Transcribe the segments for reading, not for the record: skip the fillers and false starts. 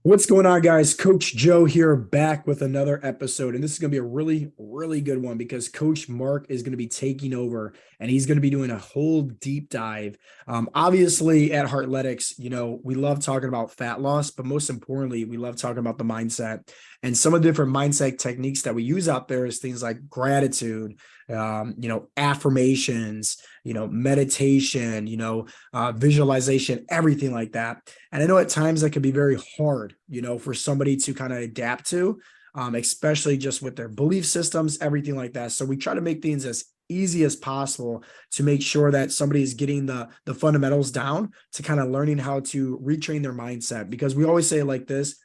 What's going on, guys? Coach Joe here, back with another episode. And this is going to be a really, really good one because Coach Mark is going to be taking over and he's going to be doing a whole deep dive. Obviously, at Heartletics, we love talking about fat loss, but most importantly, we love talking about the mindset. And some of the different mindset techniques that we use out there is things like gratitude, affirmations, meditation, visualization, everything like that. And I know at times that can be very hard, for somebody to kind of adapt to, especially just with their belief systems, everything like that. So we try to make things as easy as possible to make sure that somebody is getting the fundamentals down to kind of learning how to retrain their mindset. Because we always say it like this,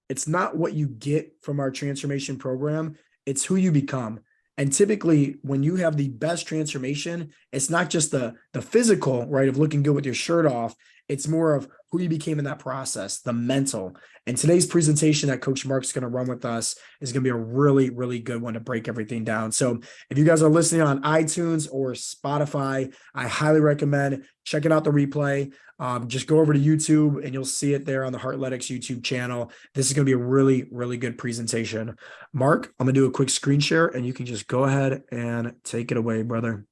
it's not what you get from our transformation program, it's who you become. And typically, when you have the best transformation, it's not just the physical, right, of looking good with your shirt off. It's more of who you became in that process, the mental. And today's presentation that Coach Mark's going to run with us is going to be a really, really good one to break everything down. So if you guys are listening on iTunes or Spotify, I highly recommend checking out the replay. Just go over to YouTube and you'll see it there on the Heartletics YouTube channel. This is going to be a really, really good presentation. Mark, I'm going to do a quick screen share and you can just go ahead and take it away, brother.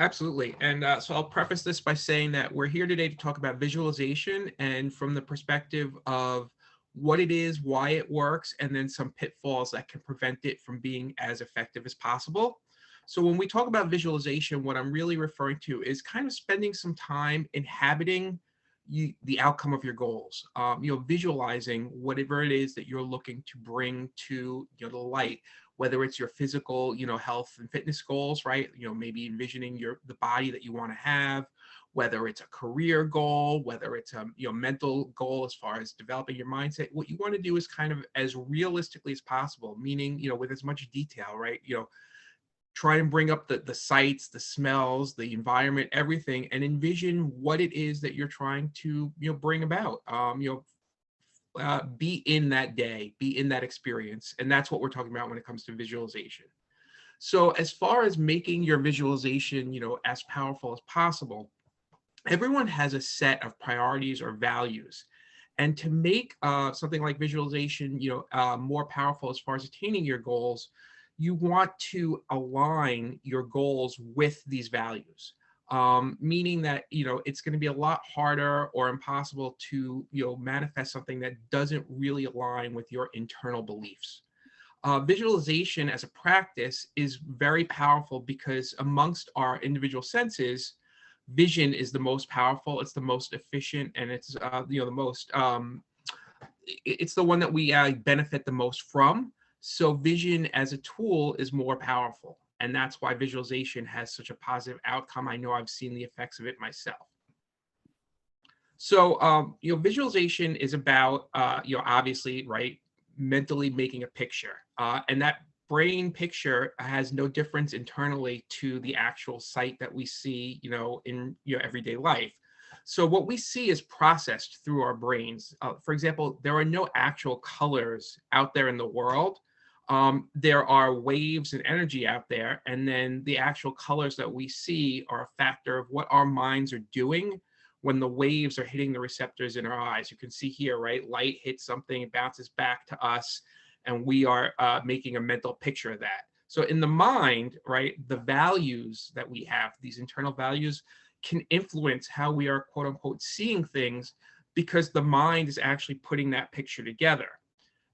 Absolutely. And so I'll preface this by saying that we're here today to talk about visualization and from the perspective of what it is, why it works, and then some pitfalls that can prevent it from being as effective as possible. So when we talk about visualization, what I'm really referring to is kind of spending some time inhabiting the outcome of your goals, visualizing whatever it is that you're looking to bring to the light, whether it's your physical, health and fitness goals, right? Maybe envisioning the body that you want to have, whether it's a career goal, whether it's a mental goal as far as developing your mindset. What you want to do is kind of as realistically as possible, meaning, with as much detail, right? Try and bring up the sights, the smells, the environment, everything, and envision what it is that you're trying to, bring about. Be in that day, be in that experience. And that's what we're talking about when it comes to visualization. So as far as making your visualization, as powerful as possible, everyone has a set of priorities or values. And to make something like visualization, more powerful as far as attaining your goals, you want to align your goals with these values. Meaning that it's going to be a lot harder or impossible to manifest something that doesn't really align with your internal beliefs. Visualization as a practice is very powerful because amongst our individual senses, vision is the most powerful, it's the most efficient, and it's the most it's the one that we benefit the most from. So vision as a tool is more powerful. And that's why visualization has such a positive outcome. I know I've seen the effects of it myself. So, visualization is about, obviously, right, mentally making a picture. And that brain picture has no difference internally to the actual sight that we see, in everyday life. So what we see is processed through our brains. For example, there are no actual colors out there in the world. There are waves and energy out there, and then the actual colors that we see are a factor of what our minds are doing when the waves are hitting the receptors in our eyes. You can see here, right? Light hits something, it bounces back to us, and we are making a mental picture of that. So in the mind, right, the values that we have, these internal values, can influence how we are, quote unquote, seeing things because the mind is actually putting that picture together.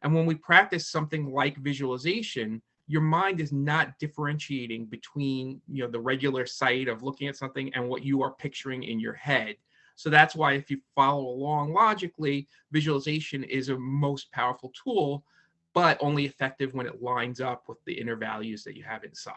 And when we practice something like visualization, your mind is not differentiating between the regular sight of looking at something and what you are picturing in your head. So that's why if you follow along logically, visualization is a most powerful tool, but only effective when it lines up with the inner values that you have inside.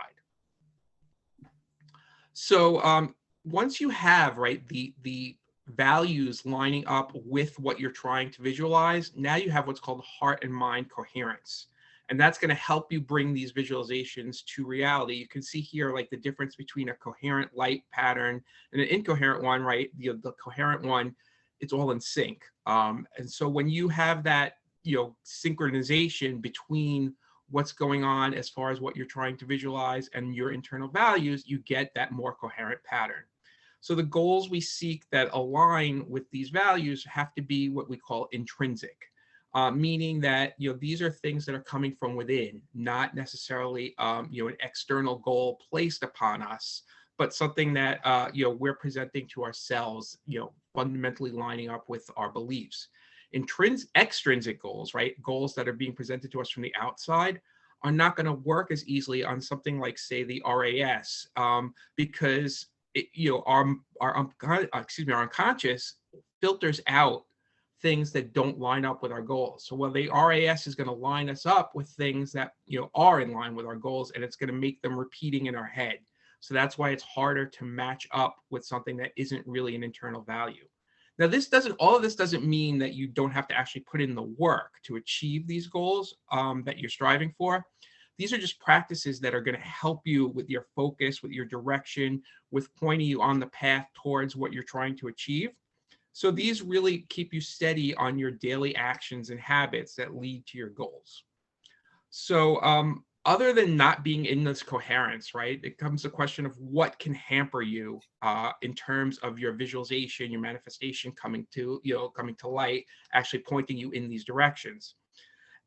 So once you have, right, the values lining up with what you're trying to visualize, now you have what's called heart and mind coherence. And that's going to help you bring these visualizations to reality. You can see here like the difference between a coherent light pattern and an incoherent one, right? The coherent one, it's all in sync. And so when you have that, synchronization between what's going on as far as what you're trying to visualize and your internal values, you get that more coherent pattern. So the goals we seek that align with these values have to be what we call intrinsic. meaning that these are things that are coming from within, not necessarily an external goal placed upon us, but something that we're presenting to ourselves, fundamentally lining up with our beliefs. Extrinsic goals, right? Goals that are being presented to us from the outside are not going to work as easily on something like, say, the RAS, because our unconscious filters out things that don't line up with our goals. So while the RAS is going to line us up with things that are in line with our goals, and it's going to make them repeating in our head. So that's why it's harder to match up with something that isn't really an internal value. Now, all of this doesn't mean that you don't have to actually put in the work to achieve these goals that you're striving for. These are just practices that are going to help you with your focus, with your direction, with pointing you on the path towards what you're trying to achieve. So these really keep you steady on your daily actions and habits that lead to your goals. So other than not being in this coherence, right, it comes the question of what can hamper you in terms of your visualization, your manifestation coming to light, actually pointing you in these directions.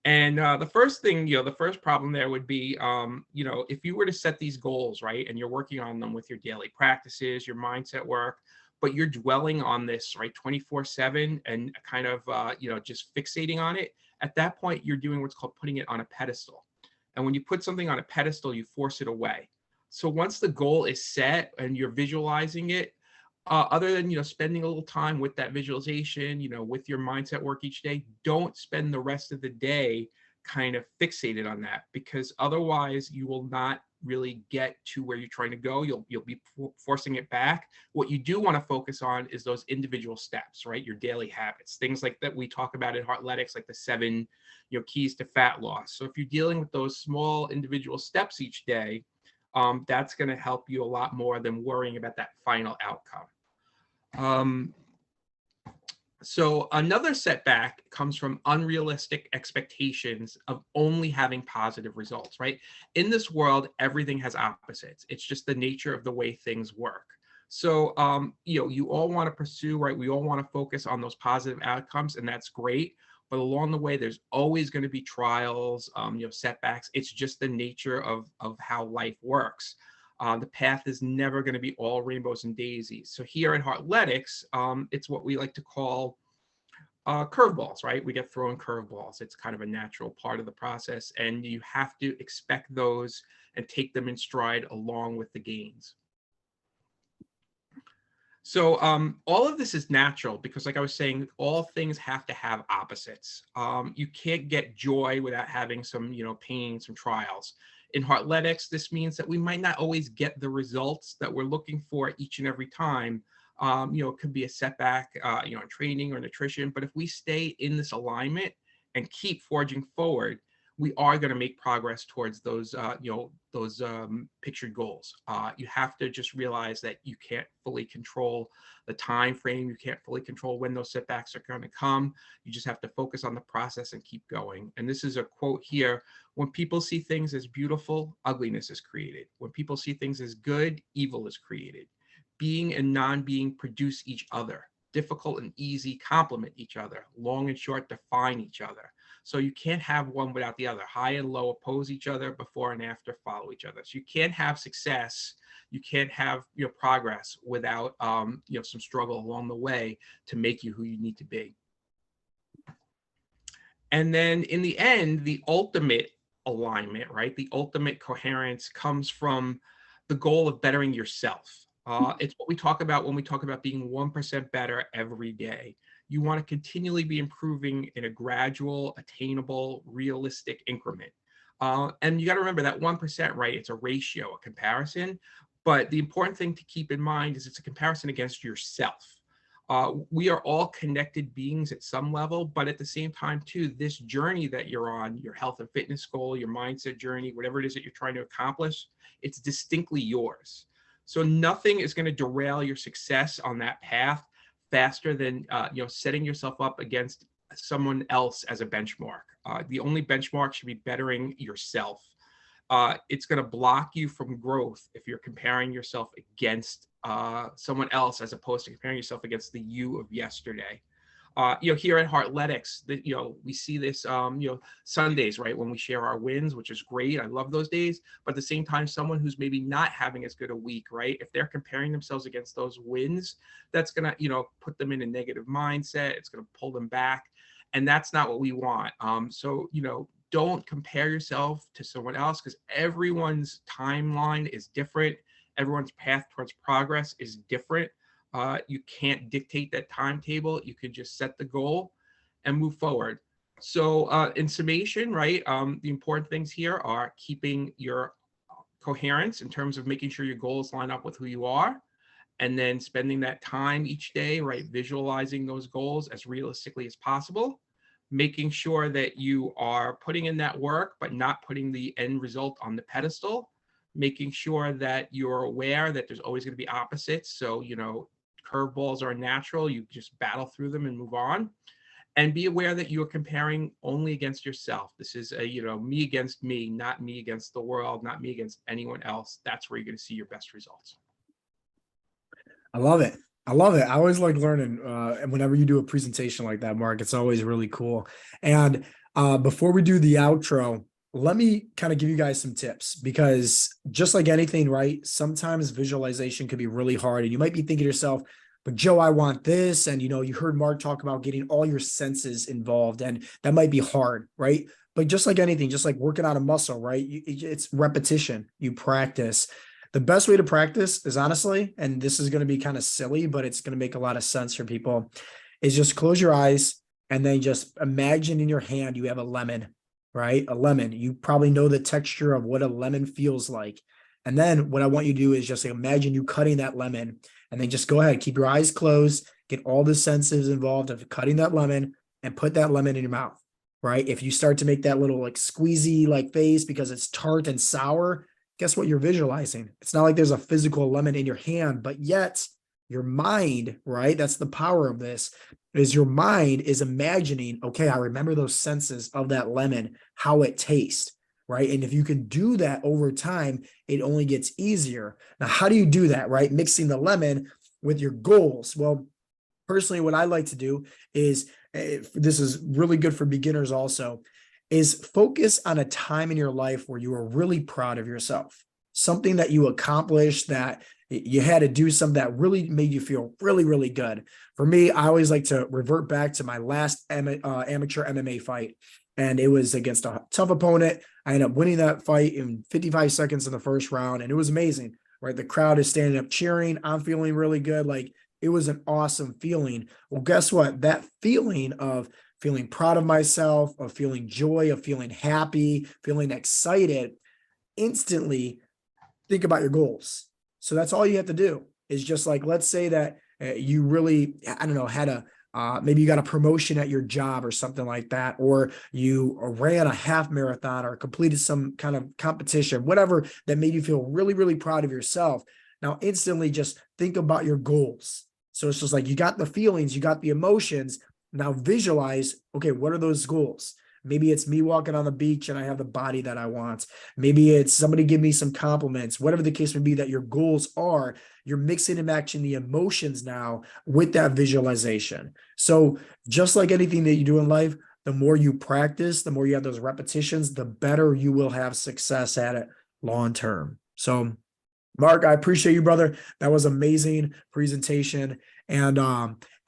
And the first thing, the first problem there would be, if you were to set these goals, right, and you're working on them with your daily practices, your mindset work, but you're dwelling on this, right, 24/7 and kind of, just fixating on it, at that point, you're doing what's called putting it on a pedestal. And when you put something on a pedestal, you force it away. So once the goal is set and you're visualizing it, other than spending a little time with that visualization, with your mindset work each day, don't spend the rest of the day kind of fixated on that, because otherwise you will not really get to where you're trying to go. You'll be forcing it back. What you do want to focus on is those individual steps, right? Your daily habits, things like that we talk about in Heartletics, like the 7 keys to fat loss. So if you're dealing with those small individual steps each day, that's going to help you a lot more than worrying about that final outcome. So another setback comes from unrealistic expectations of only having positive results, right? In this world, everything has opposites. It's just the nature of the way things work. So, you all want to pursue, right? We all want to focus on those positive outcomes, and that's great. But along the way, there's always going to be trials, setbacks. It's just the nature of how life works. The path is never going to be all rainbows and daisies. So here at Heartletics, it's what we like to call curveballs, right? We get thrown curveballs. It's kind of a natural part of the process, and you have to expect those and take them in stride along with the gains. So all of this is natural because, like I was saying, all things have to have opposites. You can't get joy without having some, pain, some trials. In Heartletics, this means that we might not always get the results that we're looking for each and every time. It could be a setback, in training or nutrition. But if we stay in this alignment and keep forging forward, we are going to make progress towards those, pictured goals. You have to just realize that you can't fully control the time frame. You can't fully control when those setbacks are going to come. You just have to focus on the process and keep going. And this is a quote here: when people see things as beautiful, ugliness is created. When people see things as good, evil is created. Being and non-being produce each other. Difficult and easy complement each other. Long and short define each other. So you can't have one without the other. High and low oppose each other. Before and after follow each other. So you can't have success. You can't have progress without some struggle along the way to make you who you need to be. And then in the end, the ultimate alignment, right? The ultimate coherence comes from the goal of bettering yourself. It's what we talk about when we talk about being 1% better every day. You want to continually be improving in a gradual, attainable, realistic increment. And you got to remember that 1%, right? It's a ratio, a comparison. But the important thing to keep in mind is it's a comparison against yourself. We are all connected beings at some level, but at the same time, too, this journey that you're on, your health and fitness goal, your mindset journey, whatever it is that you're trying to accomplish, it's distinctly yours. So nothing is going to derail your success on that path faster than setting yourself up against someone else as a benchmark. The only benchmark should be bettering yourself. It's going to block you from growth if you're comparing yourself against someone else as opposed to comparing yourself against the you of yesterday. Here at Heartletics, that we see this, Sundays, right, when we share our wins, which is great. I love those days. But at the same time, someone who's maybe not having as good a week, right, if they're comparing themselves against those wins, that's gonna, put them in a negative mindset. It's gonna pull them back, and that's not what we want. So don't compare yourself to someone else, because everyone's timeline is different. Everyone's path towards progress is different. You can't dictate that timetable. You could just set the goal and move forward. So in summation, right, the important things here are keeping your coherence in terms of making sure your goals line up with who you are, and then spending that time each day, right, visualizing those goals as realistically as possible, making sure that you are putting in that work, but not putting the end result on the pedestal, making sure that you're aware that there's always going to be opposites. So, curveballs are natural. You just battle through them and move on. And be aware that you're comparing only against yourself. This is a, me against me, not me against the world, not me against anyone else. That's where you're going to see your best results. I love it. I love it. I always like learning. And whenever you do a presentation like that, Mark, it's always really cool. And before we do the outro, let me kind of give you guys some tips, because just like anything, right? Sometimes visualization can be really hard, and you might be thinking to yourself, but Joe, I want this. And, you heard Mark talk about getting all your senses involved, and that might be hard, right? But just like anything, just like working out a muscle, right? It's repetition. You practice. The best way to practice is, honestly, and this is going to be kind of silly, but it's going to make a lot of sense for people, is just close your eyes and then just imagine in your hand you have a lemon, right? A lemon. You probably know the texture of what a lemon feels like. And then what I want you to do is just imagine you cutting that lemon, and then just go ahead, keep your eyes closed, get all the senses involved of cutting that lemon, and put that lemon in your mouth, right? If you start to make that little like squeezy like face because it's tart and sour, guess what you're visualizing? It's not like there's a physical lemon in your hand, but yet your mind, right? That's the power of this, is your mind is imagining, okay, I remember those senses of that lemon, how it tastes, right? And if you can do that over time, it only gets easier. Now, how do you do that, right? Mixing the lemon with your goals. Well, personally, what I like to do is, this is really good for beginners also, is focus on a time in your life where you are really proud of yourself, something that you accomplished, that you had to do something that really made you feel really, really good. For me, I always like to revert back to my last amateur MMA fight, and it was against a tough opponent. I ended up winning that fight in 55 seconds in the first round, and it was amazing, right? The crowd is standing up cheering. I'm feeling really good. Like, it was an awesome feeling. Well, guess what? That feeling of feeling proud of myself, of feeling joy, of feeling happy, feeling excited, instantly think about your goals. So that's all you have to do, is just like, let's say that you really, I don't know, had a, maybe you got a promotion at your job or something like that, or you ran a half marathon or completed some kind of competition, whatever that made you feel really, really proud of yourself. Now, instantly just think about your goals. So it's just like, you got the feelings, you got the emotions. Now visualize, okay, what are those goals? Maybe it's me walking on the beach and I have the body that I want. Maybe it's somebody give me some compliments, whatever the case may be that your goals are. You're mixing and matching the emotions now with that visualization. So just like anything that you do in life, the more you practice, the more you have those repetitions, the better you will have success at it long term. So Mark, I appreciate you, brother. That was amazing presentation. And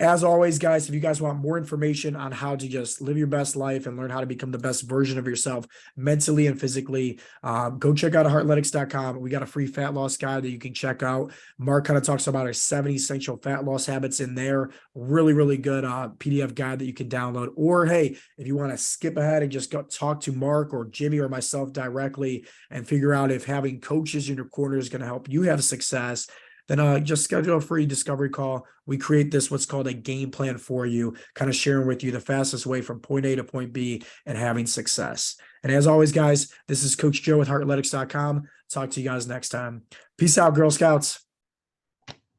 as always, guys, if you guys want more information on how to just live your best life and learn how to become the best version of yourself mentally and physically, go check out heartletics.com. We got a free fat loss guide that you can check out. Mark kind of talks about our 70 essential fat loss habits in there. Really, really good PDF guide that you can download. Or, hey, if you want to skip ahead and just go talk to Mark or Jimmy or myself directly and figure out if having coaches in your corner is going to help you have success, then just schedule a free discovery call. We create this, what's called a game plan for you, kind of sharing with you the fastest way from point A to point B and having success. And as always, guys, this is Coach Joe with heartletics.com. Talk to you guys next time. Peace out, Girl Scouts.